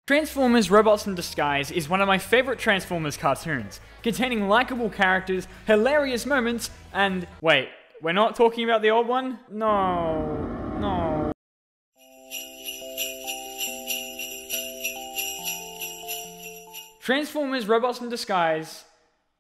Transformers Robots in Disguise is one of my favorite Transformers cartoons, containing likable characters, hilarious moments, and... Wait, we're not talking about the old one? No. Transformers Robots in Disguise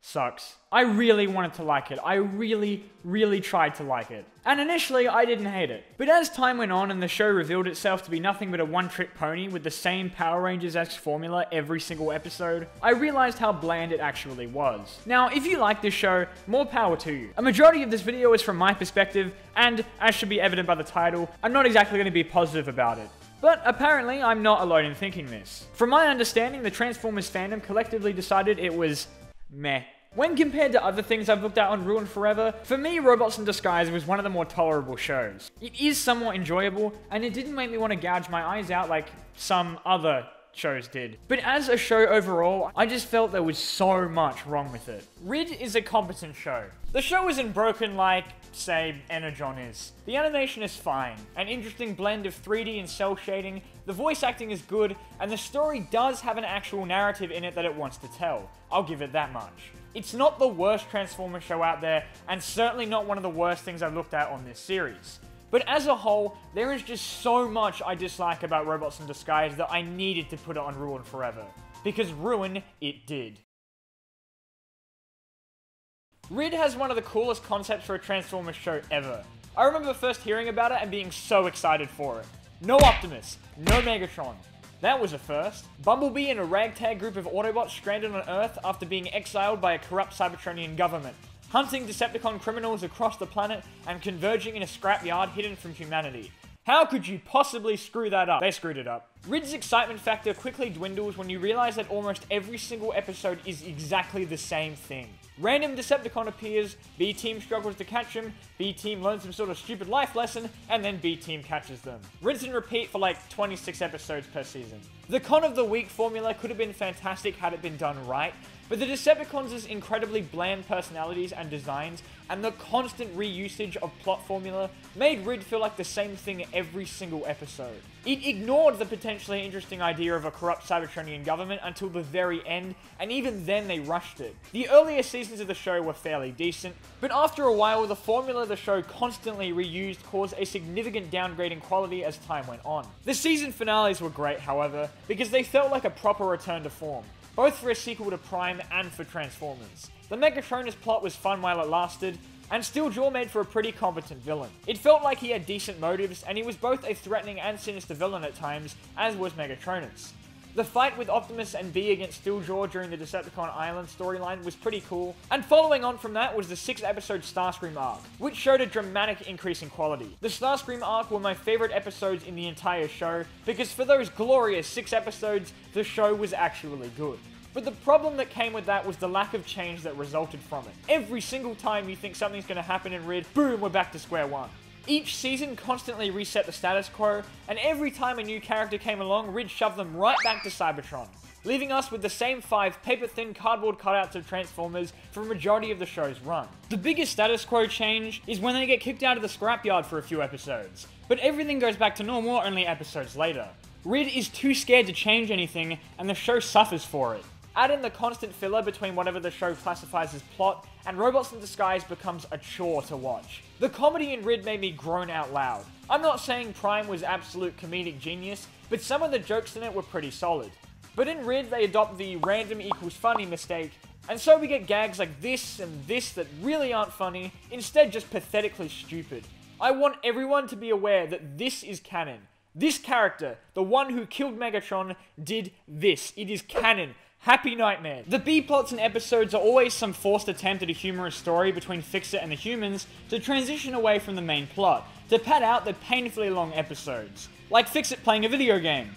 sucks. I really wanted to like it. I really tried to like it. And initially, I didn't hate it. But as time went on and the show revealed itself to be nothing but a one-trick pony with the same Power Rangers-esque formula every single episode, I realized how bland it actually was. Now, if you like this show, more power to you. A majority of this video is from my perspective, and, as should be evident by the title, I'm not exactly going to be positive about it. But apparently, I'm not alone in thinking this. From my understanding, the Transformers fandom collectively decided it was meh. When compared to other things I've looked at on Ruined Forever, for me, Robots in Disguise was one of the more tolerable shows. It is somewhat enjoyable, and it didn't make me want to gouge my eyes out like some other shows did. But as a show overall, I just felt there was so much wrong with it. Rid is a competent show. The show isn't broken like, say, Energon is. The animation is fine, an interesting blend of 3D and cell shading, the voice acting is good, and the story does have an actual narrative in it that it wants to tell. I'll give it that much. It's not the worst Transformers show out there, and certainly not one of the worst things I've looked at on this series. But as a whole, there is just so much I dislike about Robots in Disguise that I needed to put it on Ruin Forever. Because ruin it did. Rid has one of the coolest concepts for a Transformers show ever. I remember first hearing about it and being so excited for it. No Optimus, no Megatron. That was a first. Bumblebee and a ragtag group of Autobots stranded on Earth after being exiled by a corrupt Cybertronian government, hunting Decepticon criminals across the planet and converging in a scrapyard hidden from humanity. How could you possibly screw that up? They screwed it up. Rid's excitement factor quickly dwindles when you realize that almost every single episode is exactly the same thing. Random Decepticon appears, B-Team struggles to catch him, B-Team learns some sort of stupid life lesson, and then B-Team catches them. Rinse and repeat for like 26 episodes per season. The Con of the Week formula could have been fantastic had it been done right, but the Decepticons' incredibly bland personalities and designs, and the constant reusage of plot formula, made Rid feel like the same thing every single episode. It ignored the potentially interesting idea of a corrupt Cybertronian government until the very end, and even then they rushed it. The earlier seasons of the show were fairly decent, but after a while the formula the show constantly reused caused a significant downgrade in quality as time went on. The season finales were great, however, because they felt like a proper return to form, both for a sequel to Prime and for Transformers. The Megatronus plot was fun while it lasted, and Steeljaw made for a pretty competent villain. It felt like he had decent motives, and he was both a threatening and sinister villain at times, as was Megatronus. The fight with Optimus and B against Steeljaw during the Decepticon Island storyline was pretty cool, and following on from that was the 6-episode Starscream arc, which showed a dramatic increase in quality. The Starscream arc were my favorite episodes in the entire show, because for those glorious 6 episodes, the show was actually good. But the problem that came with that was the lack of change that resulted from it. Every single time you think something's going to happen in Rid, boom, we're back to square one. Each season constantly reset the status quo, and every time a new character came along, Rid shoved them right back to Cybertron, leaving us with the same 5 paper-thin cardboard cutouts of Transformers for a majority of the show's run. The biggest status quo change is when they get kicked out of the scrapyard for a few episodes, but everything goes back to normal only episodes later. Rid is too scared to change anything, and the show suffers for it. Add in the constant filler between whatever the show classifies as plot, and Robots in Disguise becomes a chore to watch. The comedy in Rid made me groan out loud. I'm not saying Prime was absolute comedic genius, but some of the jokes in it were pretty solid. But in Rid, they adopt the random equals funny mistake, and so we get gags like this and this that really aren't funny, instead just pathetically stupid. I want everyone to be aware that this is canon. This character, the one who killed Megatron, did this. It is canon. Happy nightmare. The B-plots and episodes are always some forced attempt at a humorous story between Fix-It and the humans to transition away from the main plot, to pad out the painfully long episodes. Like Fix-It playing a video game.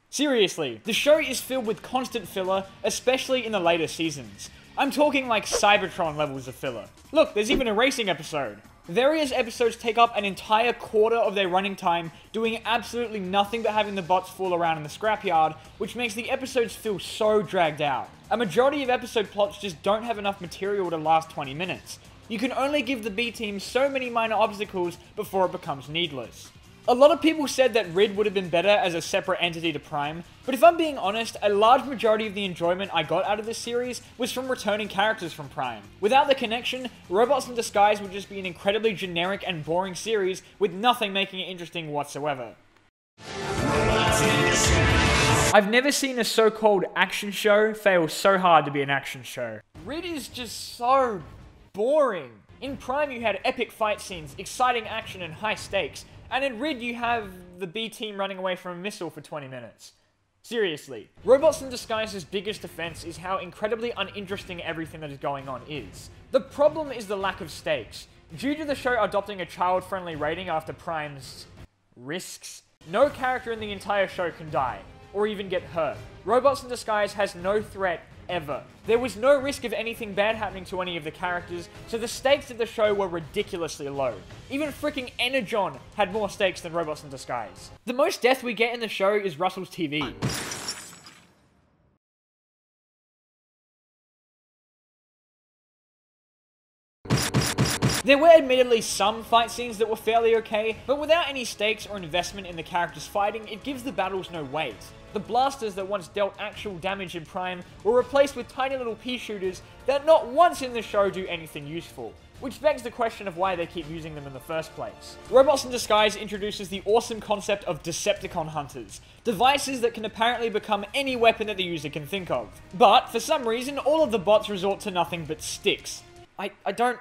Seriously, the show is filled with constant filler, especially in the later seasons. I'm talking like Cybertron levels of filler. Look, there's even a racing episode. Various episodes take up an entire quarter of their running time, doing absolutely nothing but having the bots fool around in the scrapyard, which makes the episodes feel so dragged out. A majority of episode plots just don't have enough material to last 20 minutes. You can only give the B-Team so many minor obstacles before it becomes needless. A lot of people said that Rid would have been better as a separate entity to Prime, but if I'm being honest, a large majority of the enjoyment I got out of this series was from returning characters from Prime. Without the connection, Robots in Disguise would just be an incredibly generic and boring series with nothing making it interesting whatsoever. I've never seen a so-called action show fail so hard to be an action show. Rid is just so boring. In Prime you had epic fight scenes, exciting action and high stakes, and in Rid you have the B team running away from a missile for 20 minutes. Seriously, Robots in Disguise's biggest offense is how incredibly uninteresting everything that is going on is. The problem is the lack of stakes. Due to the show adopting a child-friendly rating after Prime's risks, no character in the entire show can die, or even get hurt. Robots in Disguise has no threat ever. There was no risk of anything bad happening to any of the characters, so the stakes of the show were ridiculously low. Even freaking Energon had more stakes than Robots in Disguise. The most death we get in the show is Russell's TV. There were admittedly some fight scenes that were fairly okay, but without any stakes or investment in the characters fighting, it gives the battles no weight. The blasters that once dealt actual damage in Prime were replaced with tiny little pea shooters that not once in the show do anything useful, which begs the question of why they keep using them in the first place. Robots in Disguise introduces the awesome concept of Decepticon hunters, devices that can apparently become any weapon that the user can think of. But, for some reason, all of the bots resort to nothing but sticks. I don't...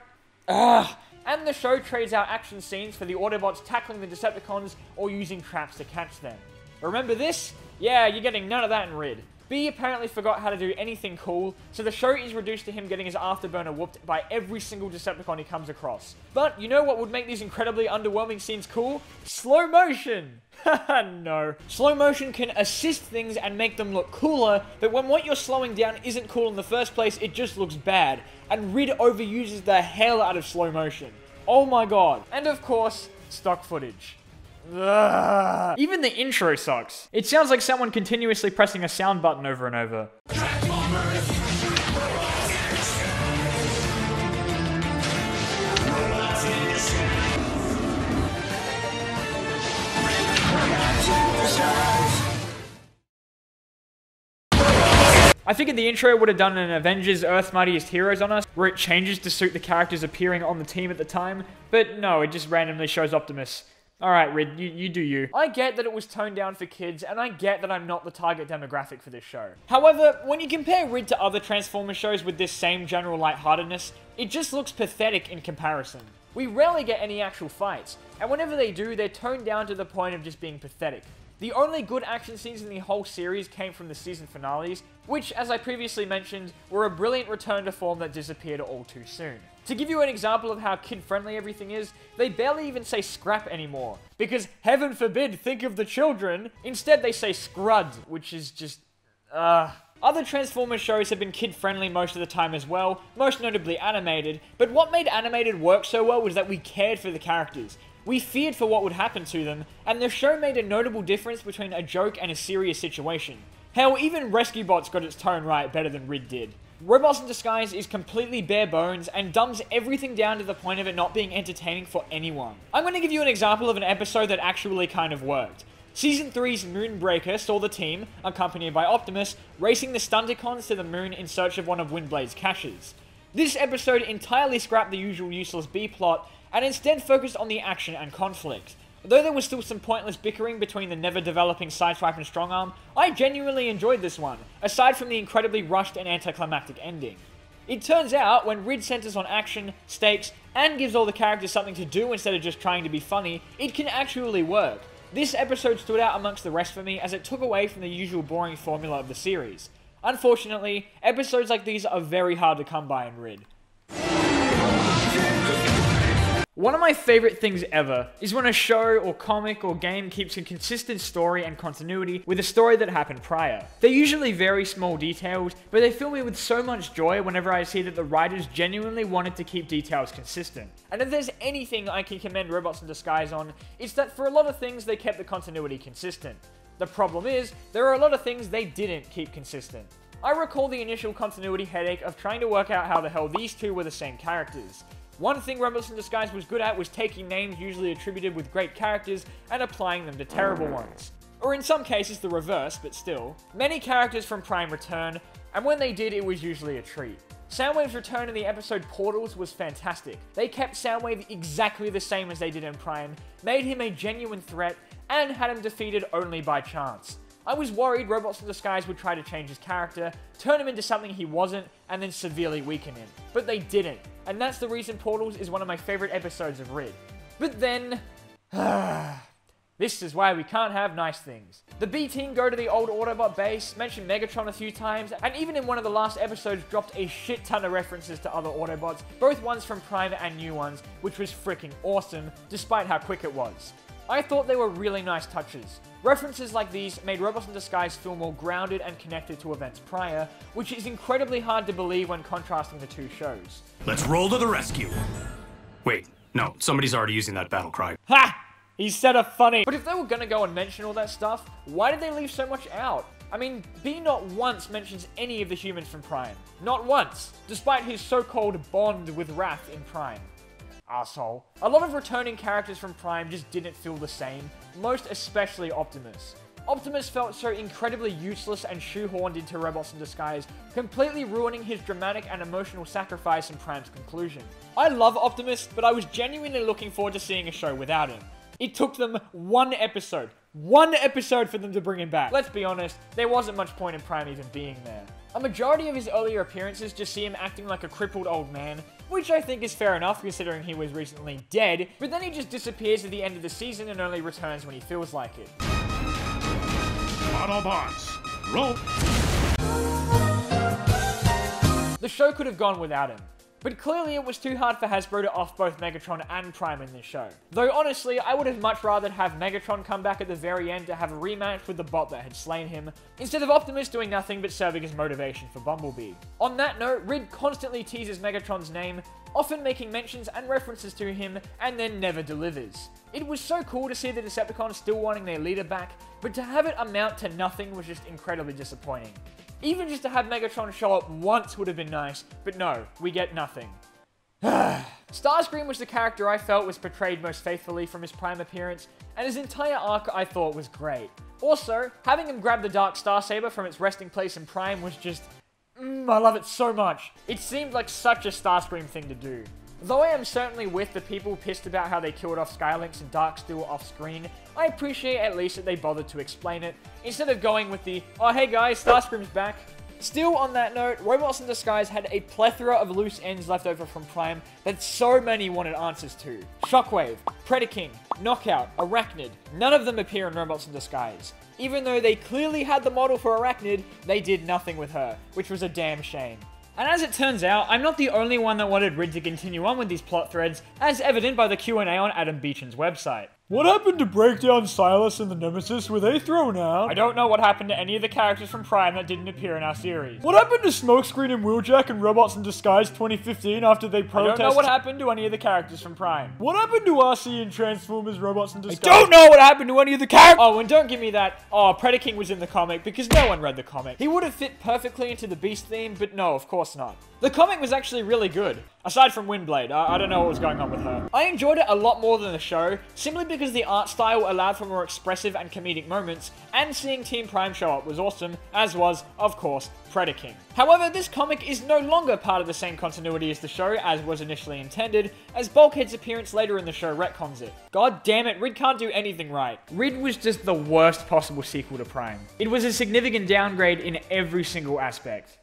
And the show trades out action scenes for the Autobots tackling the Decepticons or using traps to catch them. Remember this? Yeah, you're getting none of that in Rid. B apparently forgot how to do anything cool, so the show is reduced to him getting his afterburner whooped by every single Decepticon he comes across. But you know what would make these incredibly underwhelming scenes cool? Slow motion! Haha, no. Slow motion can assist things and make them look cooler, but when what you're slowing down isn't cool in the first place, it just looks bad. And Rid overuses the hell out of slow motion. Oh my god. And of course, stock footage. Ugh. Even the intro sucks. It sounds like someone continuously pressing a sound button over and over. I figured the intro would have done an Avengers Earth's Mightiest Heroes on us, where it changes to suit the characters appearing on the team at the time, but no, it just randomly shows Optimus. Alright, Rid, you do you. I get that it was toned down for kids, and I get that I'm not the target demographic for this show. However, when you compare Rid to other Transformers shows with this same general lightheartedness, it just looks pathetic in comparison. We rarely get any actual fights, and whenever they do, they're toned down to the point of just being pathetic. The only good action scenes in the whole series came from the season finales, which, as I previously mentioned, were a brilliant return to form that disappeared all too soon. To give you an example of how kid-friendly everything is, they barely even say scrap anymore, because heaven forbid, think of the children. Instead they say scrud, which is just, Other Transformers shows have been kid-friendly most of the time as well, most notably animated, but what made animated work so well was that we cared for the characters. We feared for what would happen to them, and the show made a notable difference between a joke and a serious situation. Hell, even Rescue Bots got its tone right better than Rid did. Robots in Disguise is completely bare bones and dumbs everything down to the point of it not being entertaining for anyone. I'm going to give you an example of an episode that actually kind of worked. Season 3's Moonbreaker saw the team, accompanied by Optimus, racing the Stunticons to the moon in search of one of Windblade's caches. This episode entirely scrapped the usual useless B-plot, and instead focused on the action and conflict. Though there was still some pointless bickering between the never-developing Sideswipe and Strongarm, I genuinely enjoyed this one, aside from the incredibly rushed and anticlimactic ending. It turns out, when Rid centers on action, stakes, and gives all the characters something to do instead of just trying to be funny, it can actually work. This episode stood out amongst the rest for me as it took away from the usual boring formula of the series. Unfortunately, episodes like these are very hard to come by in Rid. One of my favorite things ever is when a show or comic or game keeps a consistent story and continuity with a story that happened prior. They're usually very small details, but they fill me with so much joy whenever I see that the writers genuinely wanted to keep details consistent. And if there's anything I can commend Robots in Disguise on, it's that for a lot of things they kept the continuity consistent. The problem is, there are a lot of things they didn't keep consistent. I recall the initial continuity headache of trying to work out how the hell these two were the same characters. One thing Robots in Disguise was good at was taking names usually attributed with great characters and applying them to terrible ones. Or in some cases the reverse, but still. Many characters from Prime return, and when they did, it was usually a treat. Soundwave's return in the episode Portals was fantastic. They kept Soundwave exactly the same as they did in Prime, made him a genuine threat, and had him defeated only by chance. I was worried Robots in Disguise would try to change his character, turn him into something he wasn't, and then severely weaken him. But they didn't, and that's the reason Portals is one of my favorite episodes of RID. But then... this is why we can't have nice things. The B team go to the old Autobot base, mention Megatron a few times, and even in one of the last episodes dropped a shit ton of references to other Autobots, both ones from Prime and new ones, which was freaking awesome, despite how quick it was. I thought they were really nice touches. References like these made Robots in Disguise feel more grounded and connected to events prior, which is incredibly hard to believe when contrasting the two shows. Let's roll to the rescue. Wait, no, somebody's already using that battle cry. Ha! He said a funny. But if they were gonna go and mention all that stuff, why did they leave so much out? I mean, B not once mentions any of the humans from Prime. Not once, despite his so-called bond with Wrath in Prime. Asshole. A lot of returning characters from Prime just didn't feel the same, most especially Optimus. Optimus felt so incredibly useless and shoehorned into Robots in Disguise, completely ruining his dramatic and emotional sacrifice in Prime's conclusion. I love Optimus, but I was genuinely looking forward to seeing a show without him. It took them one episode for them to bring him back. Let's be honest, there wasn't much point in Prime even being there. A majority of his earlier appearances just see him acting like a crippled old man, which I think is fair enough considering he was recently dead, but then he just disappears at the end of the season and only returns when he feels like it. Autobots, roll! The show could have gone without him. But clearly it was too hard for Hasbro to off both Megatron and Prime in this show. Though honestly, I would have much rather have Megatron come back at the very end to have a rematch with the bot that had slain him, instead of Optimus doing nothing but serving as motivation for Bumblebee. On that note, RID constantly teases Megatron's name, often making mentions and references to him, and then never delivers. It was so cool to see the Decepticons still wanting their leader back, but to have it amount to nothing was just incredibly disappointing. Even just to have Megatron show up once would have been nice, but no, we get nothing. Starscream was the character I felt was portrayed most faithfully from his Prime appearance, and his entire arc I thought was great. Also, having him grab the Dark Starsaber from its resting place in Prime was just... I love it so much. It seemed like such a Starscream thing to do. Though I am certainly with the people pissed about how they killed off Skylynx and Darksteel off screen, I appreciate at least that they bothered to explain it, instead of going with the, oh hey guys, Starscream's back. Still on that note, Robots in Disguise had a plethora of loose ends left over from Prime that so many wanted answers to. Shockwave, Predaking, Knockout, Arachnid, none of them appear in Robots in Disguise. Even though they clearly had the model for Arachnid, they did nothing with her, which was a damn shame. And as it turns out, I'm not the only one that wanted RID to continue on with these plot threads, as evident by the Q&A on Adam BEECHEN's website. What happened to Breakdown, Silas, and the Nemesis? Were they thrown out? I don't know what happened to any of the characters from Prime that didn't appear in our series. What happened to Smokescreen and Wheeljack and Robots in Disguise 2015 after they protested? I don't know what happened to any of the characters from Prime. What happened to RC and Transformers Robots in Disguise? I don't know what happened to any of the characters! Oh, and don't give me that, oh, Predaking was in the comic, because no one read the comic. He would have fit perfectly into the Beast theme, but no, of course not. The comic was actually really good. Aside from Windblade, I don't know what was going on with her. I enjoyed it a lot more than the show, simply because the art style allowed for more expressive and comedic moments, and seeing Team Prime show up was awesome, as was, of course, Predaking. However, this comic is no longer part of the same continuity as the show as was initially intended, as Bulkhead's appearance later in the show retcons it. God damn it, RID can't do anything right. RID was just the worst possible sequel to Prime. It was a significant downgrade in every single aspect.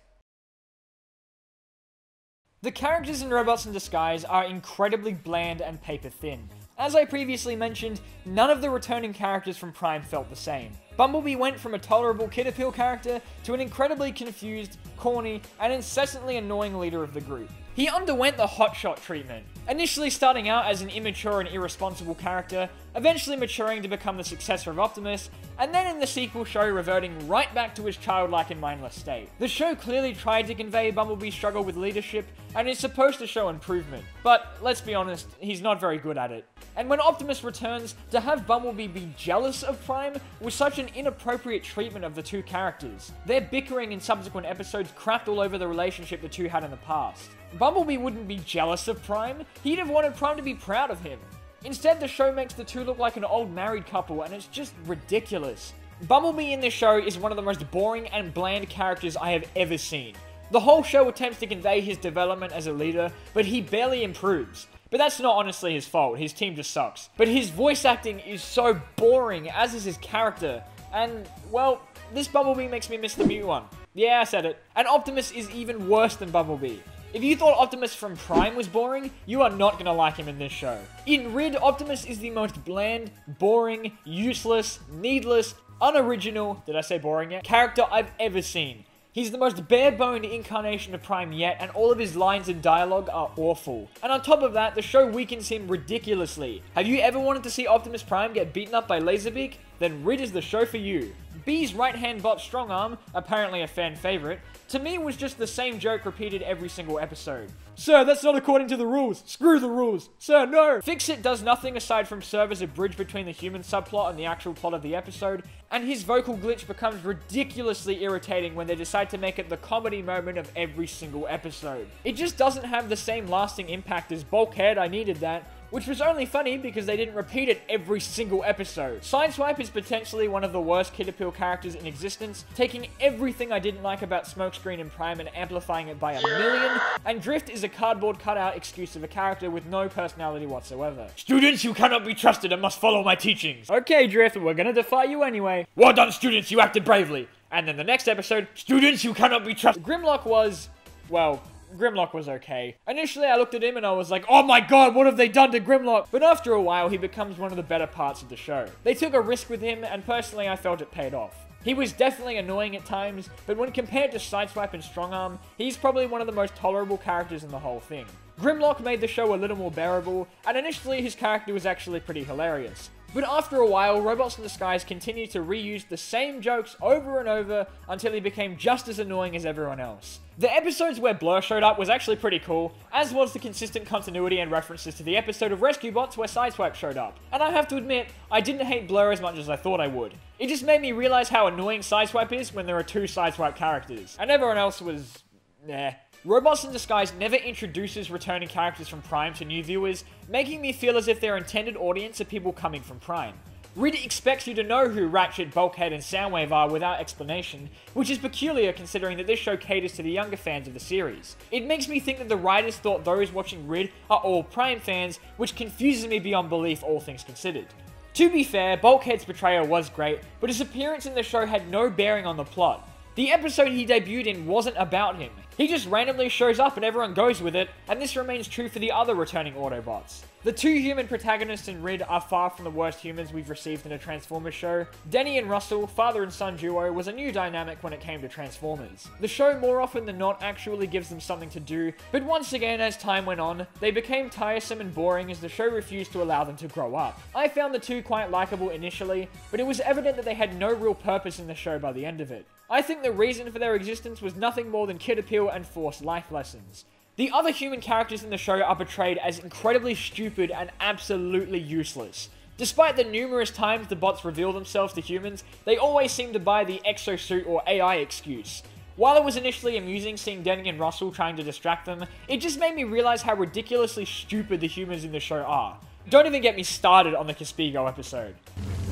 The characters in Robots in Disguise are incredibly bland and paper-thin. As I previously mentioned, none of the returning characters from Prime felt the same. Bumblebee went from a tolerable kid appeal character to an incredibly confused, corny, and incessantly annoying leader of the group. He underwent the hotshot treatment, initially starting out as an immature and irresponsible character, eventually maturing to become the successor of Optimus, and then in the sequel show reverting right back to his childlike and mindless state. The show clearly tried to convey Bumblebee's struggle with leadership, and is supposed to show improvement, but let's be honest, he's not very good at it. And when Optimus returns, to have Bumblebee be jealous of Prime was such an inappropriate treatment of the two characters. Their bickering in subsequent episodes crapped all over the relationship the two had in the past. Bumblebee wouldn't be jealous of Prime, he'd have wanted Prime to be proud of him. Instead, the show makes the two look like an old married couple, and it's just ridiculous. Bumblebee in this show is one of the most boring and bland characters I have ever seen. The whole show attempts to convey his development as a leader, but he barely improves. But that's not honestly his fault, his team just sucks. But his voice acting is so boring, as is his character. And, well, this Bumblebee makes me miss the mute one. Yeah, I said it. And Optimus is even worse than Bumblebee. If you thought Optimus from Prime was boring, you are not gonna like him in this show. In Rid, Optimus is the most bland, boring, useless, needless, unoriginal, did I say boring yet? Character I've ever seen. He's the most bare-boned incarnation of Prime yet, and all of his lines and dialogue are awful. And on top of that, the show weakens him ridiculously. Have you ever wanted to see Optimus Prime get beaten up by Laserbeak? Then Rid is the show for you. B's right-hand bot Strongarm, apparently a fan favorite, to me was just the same joke repeated every single episode. Sir, that's not according to the rules. Screw the rules. Sir, no. Fix-It does nothing aside from serve as a bridge between the human subplot and the actual plot of the episode, and his vocal glitch becomes ridiculously irritating when they decide to make it the comedy moment of every single episode. It just doesn't have the same lasting impact as Bulkhead, I needed that, which was only funny because they didn't repeat it every single episode. Sideswipe is potentially one of the worst Kid Appeal characters in existence, taking everything I didn't like about Smokescreen and Prime and amplifying it by a million, and Drift is a cardboard cutout excuse of a character with no personality whatsoever. Students, you cannot be trusted and must follow my teachings. Okay, Drift, we're gonna defy you anyway. Well done, students, you acted bravely. And then the next episode, students, you cannot be trusted. Grimlock was, well, Grimlock was okay. Initially, I looked at him and I was like, oh my god, what have they done to Grimlock? But after a while, he becomes one of the better parts of the show. They took a risk with him, and personally, I felt it paid off. He was definitely annoying at times, but when compared to Sideswipe and Strongarm, he's probably one of the most tolerable characters in the whole thing. Grimlock made the show a little more bearable, and initially his character was actually pretty hilarious. But after a while, Robots in Disguise continued to reuse the same jokes over and over until he became just as annoying as everyone else. The episodes where Blur showed up was actually pretty cool, as was the consistent continuity and references to the episode of Rescue Bots where Sideswipe showed up. And I have to admit, I didn't hate Blur as much as I thought I would. It just made me realize how annoying Sideswipe is when there are two Sideswipe characters. And everyone else was, nah. Robots in Disguise never introduces returning characters from Prime to new viewers, making me feel as if their intended audience are people coming from Prime. Rid expects you to know who Ratchet, Bulkhead, and Soundwave are without explanation, which is peculiar considering that this show caters to the younger fans of the series. It makes me think that the writers thought those watching Rid are all Prime fans, which confuses me beyond belief, all things considered. To be fair, Bulkhead's portrayal was great, but his appearance in the show had no bearing on the plot. The episode he debuted in wasn't about him. He just randomly shows up and everyone goes with it, and this remains true for the other returning Autobots. The two human protagonists in Rid are far from the worst humans we've received in a Transformers show. Denny and Russell, father and son duo, was a new dynamic when it came to Transformers. The show more often than not actually gives them something to do, but once again as time went on, they became tiresome and boring as the show refused to allow them to grow up. I found the two quite likable initially, but it was evident that they had no real purpose in the show by the end of it. I think the reason for their existence was nothing more than kid appeal and forced life lessons. The other human characters in the show are portrayed as incredibly stupid and absolutely useless. Despite the numerous times the bots reveal themselves to humans, they always seem to buy the exosuit or AI excuse. While it was initially amusing seeing Denny and Russell trying to distract them, it just made me realize how ridiculously stupid the humans in the show are. Don't even get me started on the Caspigo episode.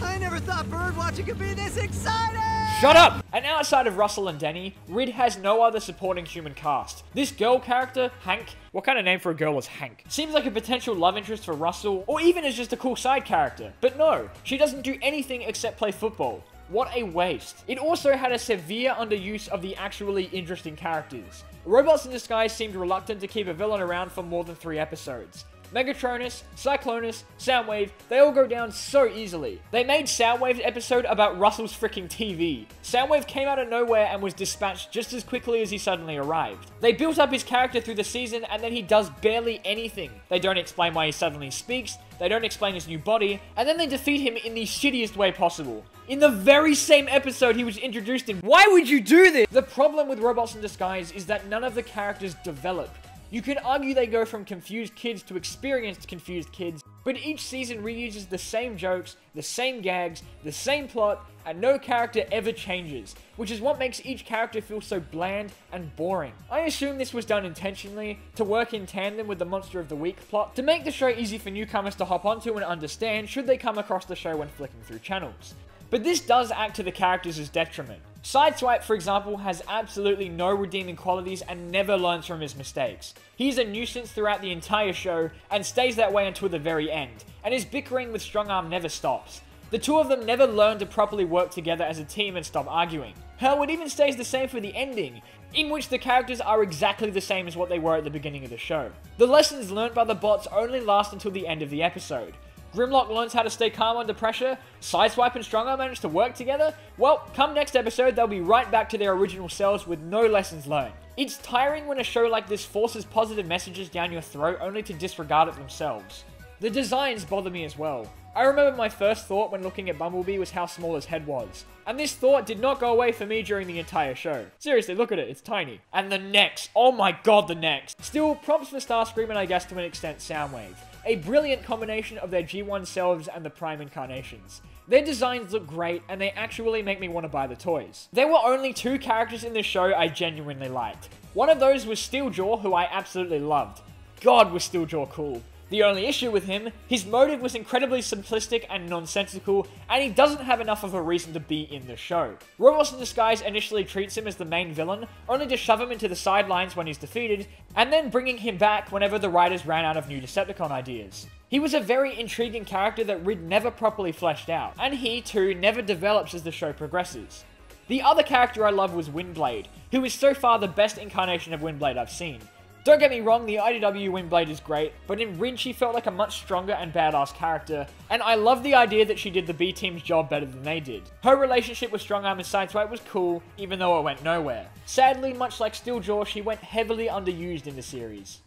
I never thought birdwatching could be this exciting! Shut up! And outside of Russell and Denny, Rid has no other supporting human cast. This girl character, Hank, what kind of name for a girl is Hank? Seems like a potential love interest for Russell, or even as just a cool side character. But no, she doesn't do anything except play football. What a waste. It also had a severe underuse of the actually interesting characters. Robots in Disguise seemed reluctant to keep a villain around for more than 3 episodes. Megatronus, Cyclonus, Soundwave, they all go down so easily. They made Soundwave's episode about Russell's freaking TV. Soundwave came out of nowhere and was dispatched just as quickly as he suddenly arrived. They built up his character through the season and then he does barely anything. They don't explain why he suddenly speaks, they don't explain his new body, and then they defeat him in the shittiest way possible. In the very same episode he was introduced in. Why would you do this? The problem with Robots in Disguise is that none of the characters develop. You could argue they go from confused kids to experienced confused kids, but each season reuses the same jokes, the same gags, the same plot, and no character ever changes, which is what makes each character feel so bland and boring. I assume this was done intentionally, to work in tandem with the Monster of the Week plot, to make the show easy for newcomers to hop onto and understand should they come across the show when flicking through channels. But this does act to the characters' detriment. Sideswipe, for example, has absolutely no redeeming qualities and never learns from his mistakes. He's a nuisance throughout the entire show and stays that way until the very end, and his bickering with Strongarm never stops. The two of them never learn to properly work together as a team and stop arguing. Hell, it even stays the same for the ending, in which the characters are exactly the same as what they were at the beginning of the show. The lessons learned by the bots only last until the end of the episode. Grimlock learns how to stay calm under pressure, Sideswipe and Strongarm manage to work together. Well, come next episode, they'll be right back to their original selves with no lessons learned. It's tiring when a show like this forces positive messages down your throat only to disregard it themselves. The designs bother me as well. I remember my first thought when looking at Bumblebee was how small his head was. And this thought did not go away for me during the entire show. Seriously, look at it, it's tiny. And the necks, oh my god, the necks. Still, props for Starscream and I guess to an extent Soundwave. A brilliant combination of their G1 selves and the Prime incarnations. Their designs look great, and they actually make me want to buy the toys. There were only two characters in this show I genuinely liked. One of those was Steeljaw, who I absolutely loved. God, was Steeljaw cool. The only issue with him, his motive was incredibly simplistic and nonsensical, and he doesn't have enough of a reason to be in the show. Robots in Disguise initially treats him as the main villain, only to shove him into the sidelines when he's defeated, and then bringing him back whenever the writers ran out of new Decepticon ideas. He was a very intriguing character that Rid never properly fleshed out, and he too never develops as the show progresses. The other character I loved was Windblade, who is so far the best incarnation of Windblade I've seen. Don't get me wrong, the IDW Windblade is great, but in Rid she felt like a much stronger and badass character, and I love the idea that she did the B-Team's job better than they did. Her relationship with Strongarm and Sideswipe was cool, even though it went nowhere. Sadly, much like Steeljaw, she went heavily underused in the series.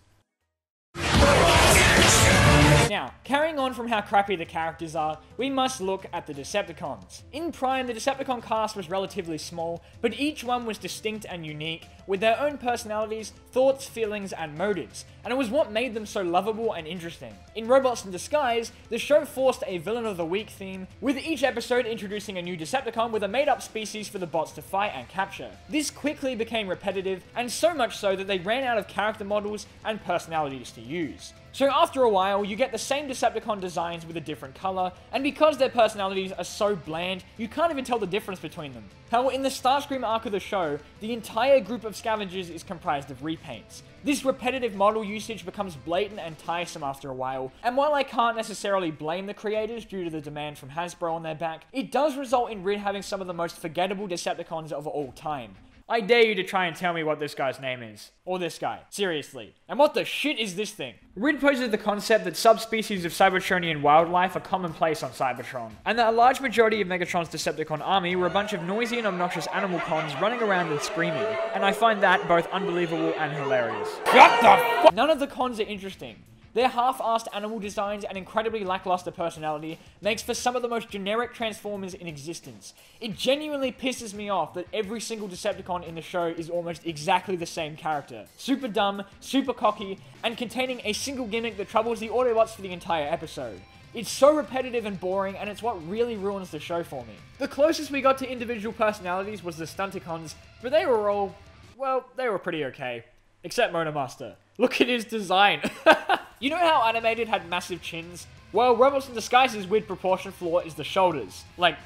Now, carrying on from how crappy the characters are, we must look at the Decepticons. In Prime, the Decepticon cast was relatively small, but each one was distinct and unique, with their own personalities, thoughts, feelings, and motives, and it was what made them so lovable and interesting. In Robots in Disguise, the show forced a Villain of the Week theme, with each episode introducing a new Decepticon with a made-up species for the bots to fight and capture. This quickly became repetitive, and so much so that they ran out of character models and personalities to use. So after a while, you get the same Decepticon designs with a different color, and because their personalities are so bland, you can't even tell the difference between them. However, in the Starscream arc of the show, the entire group of scavengers is comprised of repaints. This repetitive model usage becomes blatant and tiresome after a while, and while I can't necessarily blame the creators due to the demand from Hasbro on their back, it does result in Rid having some of the most forgettable Decepticons of all time. I dare you to try and tell me what this guy's name is. Or this guy. Seriously. And what the shit is this thing? Rid poses the concept that subspecies of Cybertronian wildlife are commonplace on Cybertron, and that a large majority of Megatron's Decepticon army were a bunch of noisy and obnoxious animal cons running around and screaming, and I find that both unbelievable and hilarious. What the f- None of the cons are interesting. Their half-assed animal designs and incredibly lackluster personality makes for some of the most generic Transformers in existence. It genuinely pisses me off that every single Decepticon in the show is almost exactly the same character. Super dumb, super cocky, and containing a single gimmick that troubles the Autobots for the entire episode. It's so repetitive and boring, and it's what really ruins the show for me. The closest we got to individual personalities was the Stunticons, but they were all, well, they were pretty okay. Except Monomaster. Look at his design. You know how Animated had massive chins? Well, Robots in Disguise's weird proportion flaw is the shoulders. Like,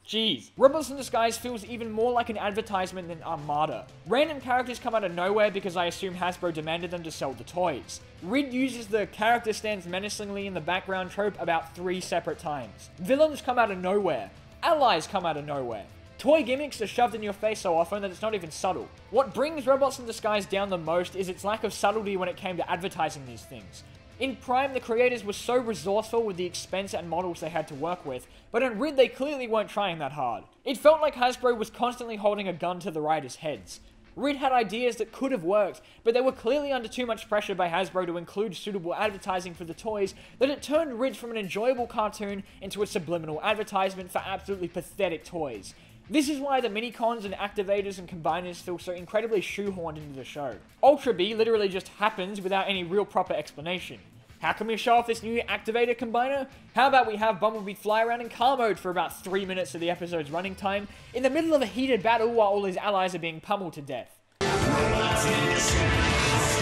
jeez. Robots in Disguise feels even more like an advertisement than Armada. Random characters come out of nowhere because I assume Hasbro demanded them to sell the toys. Rid uses the character stands menacingly in the background trope about 3 separate times. Villains come out of nowhere. Allies come out of nowhere. Toy gimmicks are shoved in your face so often that it's not even subtle. What brings Robots in Disguise down the most is its lack of subtlety when it came to advertising these things. In Prime, the creators were so resourceful with the expense and models they had to work with, but in Rid they clearly weren't trying that hard. It felt like Hasbro was constantly holding a gun to the writers' heads. Rid had ideas that could have worked, but they were clearly under too much pressure by Hasbro to include suitable advertising for the toys that it turned Rid from an enjoyable cartoon into a subliminal advertisement for absolutely pathetic toys. This is why the mini-cons and activators and combiners feel so incredibly shoehorned into the show. Ultra B literally just happens without any real proper explanation. How can we show off this new activator combiner? How about we have Bumblebee fly around in car mode for about 3 minutes of the episode's running time, in the middle of a heated battle while all his allies are being pummeled to death.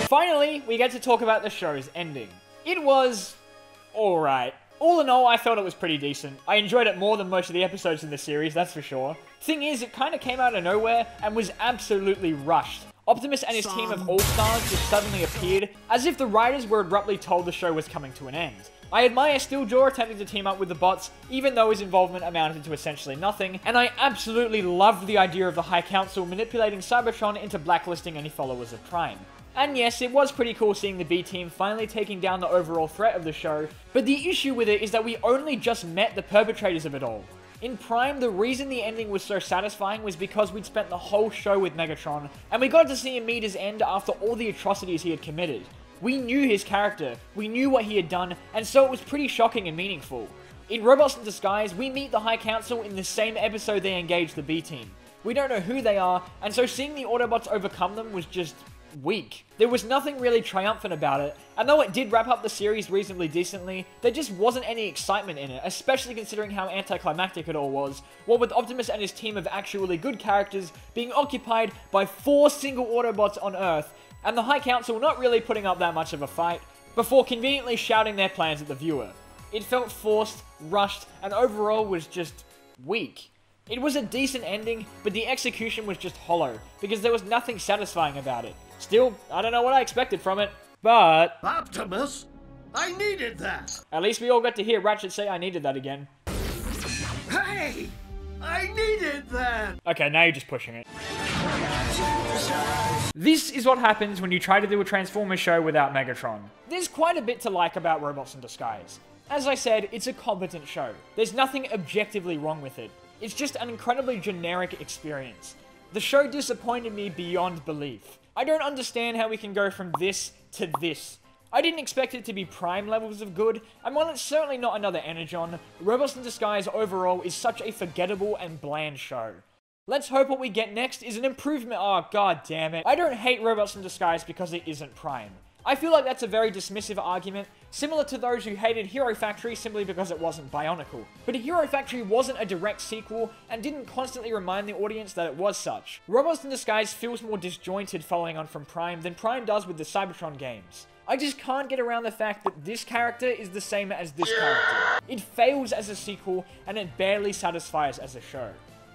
Finally, we get to talk about the show's ending. It was alright. All in all, I felt it was pretty decent. I enjoyed it more than most of the episodes in the series, that's for sure. Thing is, it kinda came out of nowhere and was absolutely rushed. Optimus and his team of All-Stars just suddenly appeared, as if the writers were abruptly told the show was coming to an end. I admire Steeljaw attempting to team up with the bots, even though his involvement amounted to essentially nothing, and I absolutely loved the idea of the High Council manipulating Cybertron into blacklisting any followers of Prime. And yes, it was pretty cool seeing the B-Team finally taking down the overall threat of the show, but the issue with it is that we only just met the perpetrators of it all. In Prime, the reason the ending was so satisfying was because we'd spent the whole show with Megatron, and we got to see him meet his end after all the atrocities he had committed. We knew his character, we knew what he had done, and so it was pretty shocking and meaningful. In Robots in Disguise, we meet the High Council in the same episode they engage the B-Team. We don't know who they are, and so seeing the Autobots overcome them was just weak. There was nothing really triumphant about it, and though it did wrap up the series reasonably decently, there just wasn't any excitement in it, especially considering how anticlimactic it all was, what with Optimus and his team of actually good characters being occupied by 4 single Autobots on Earth, and the High Council not really putting up that much of a fight, before conveniently shouting their plans at the viewer. It felt forced, rushed, and overall was just weak. It was a decent ending, but the execution was just hollow, because there was nothing satisfying about it. Still, I don't know what I expected from it, but... Optimus, I needed that! At least we all got to hear Ratchet say I needed that again. Hey! I needed that! Okay, now you're just pushing it. This is what happens when you try to do a Transformers show without Megatron. There's quite a bit to like about Robots in Disguise. As I said, it's a competent show. There's nothing objectively wrong with it. It's just an incredibly generic experience. The show disappointed me beyond belief. I don't understand how we can go from this to this. I didn't expect it to be Prime levels of good, and while it's certainly not another Energon, Robots in Disguise overall is such a forgettable and bland show. Let's hope what we get next is an improvement. Oh, god damn it. I don't hate Robots in Disguise because it isn't Prime. I feel like that's a very dismissive argument, similar to those who hated Hero Factory simply because it wasn't Bionicle. But Hero Factory wasn't a direct sequel, and didn't constantly remind the audience that it was such. Robots in Disguise feels more disjointed following on from Prime than Prime does with the Cybertron games. I just can't get around the fact that this character is the same as this character. It fails as a sequel, and it barely satisfies as a show.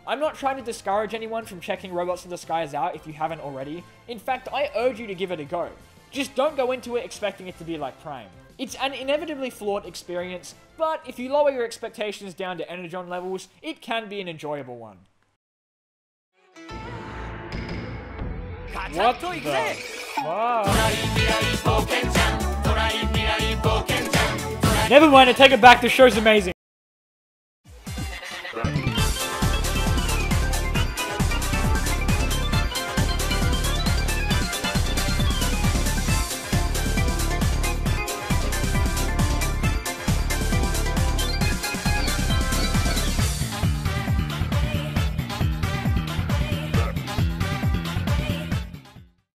I'm not trying to discourage anyone from checking Robots in Disguise out if you haven't already. In fact, I urge you to give it a go. Just don't go into it expecting it to be like Prime. It's an inevitably flawed experience, but if you lower your expectations down to Energon levels, it can be an enjoyable one. What the fuck? Never mind, I take it back, the show's amazing.